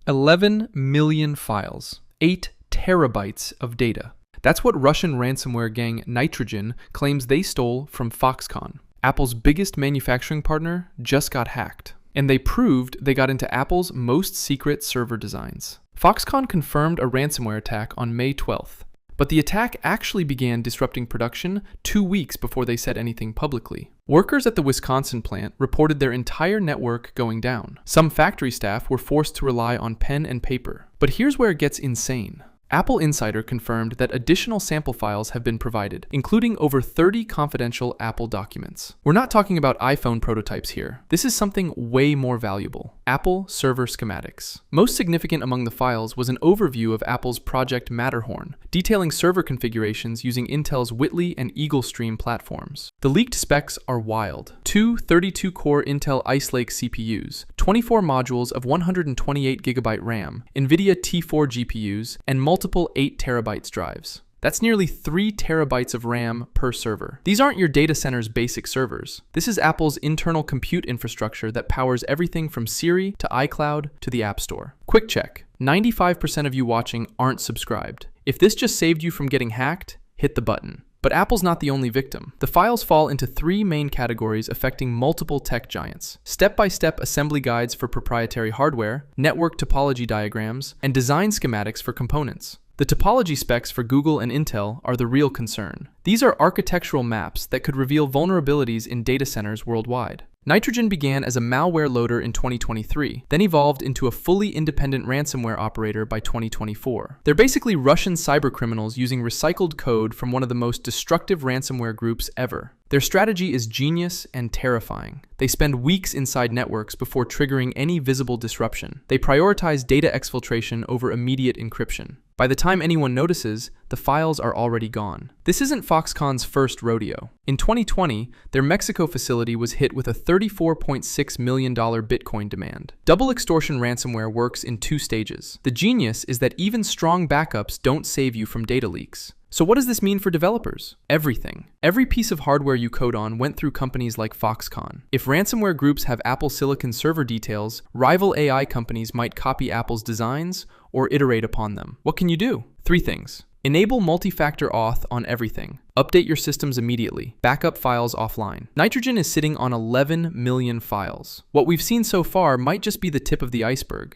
11 million files, 8 terabytes of data. That's what Russian ransomware gang Nitrogen claims they stole from Foxconn. Apple's biggest manufacturing partner just got hacked, and they proved they got into Apple's most secret server designs. Foxconn confirmed a ransomware attack on May 12th, but the attack actually began disrupting production 2 weeks before they said anything publicly. Workers at the Wisconsin plant reported their entire network going down. Some factory staff were forced to rely on pen and paper. But here's where it gets insane. Apple Insider confirmed that additional sample files have been provided, including over 30 confidential Apple documents. We're not talking about iPhone prototypes here. This is something way more valuable. Apple server schematics. Most significant among the files was an overview of Apple's Project Matterhorn, detailing server configurations using Intel's Whitley and Eagle Stream platforms. The leaked specs are wild. Two 32-core Intel Ice Lake CPUs, 24 modules of 128GB RAM, Nvidia T4 GPUs, and multiple 8 terabytes drives. That's nearly 3 terabytes of RAM per server. These aren't your data center's basic servers. This is Apple's internal compute infrastructure that powers everything from Siri to iCloud to the App Store. Quick check. 95% of you watching aren't subscribed. If this just saved you from getting hacked, hit the button. But Apple's not the only victim. The files fall into 3 main categories affecting multiple tech giants: step-by-step assembly guides for proprietary hardware, network topology diagrams, and design schematics for components. The topology specs for Google and Intel are the real concern. These are architectural maps that could reveal vulnerabilities in data centers worldwide. Nitrogen began as a malware loader in 2023, then evolved into a fully independent ransomware operator by 2024. They're basically Russian cybercriminals using recycled code from one of the most destructive ransomware groups ever. Their strategy is genius and terrifying. They spend weeks inside networks before triggering any visible disruption. They prioritize data exfiltration over immediate encryption. By the time anyone notices, the files are already gone. This isn't Foxconn's first rodeo. In 2020, their Mexico facility was hit with a $34.6 million Bitcoin demand. Double-extortion ransomware works in 2 stages. The genius is that even strong backups don't save you from data leaks. So what does this mean for developers? Everything. Every piece of hardware you code on went through companies like Foxconn. If ransomware groups have Apple Silicon server details, rival AI companies might copy Apple's designs or iterate upon them. What can you do? 3 things. Enable multi-factor auth on everything. Update your systems immediately. Backup files offline. Nitrogen is sitting on 11 million files. What we've seen so far might just be the tip of the iceberg.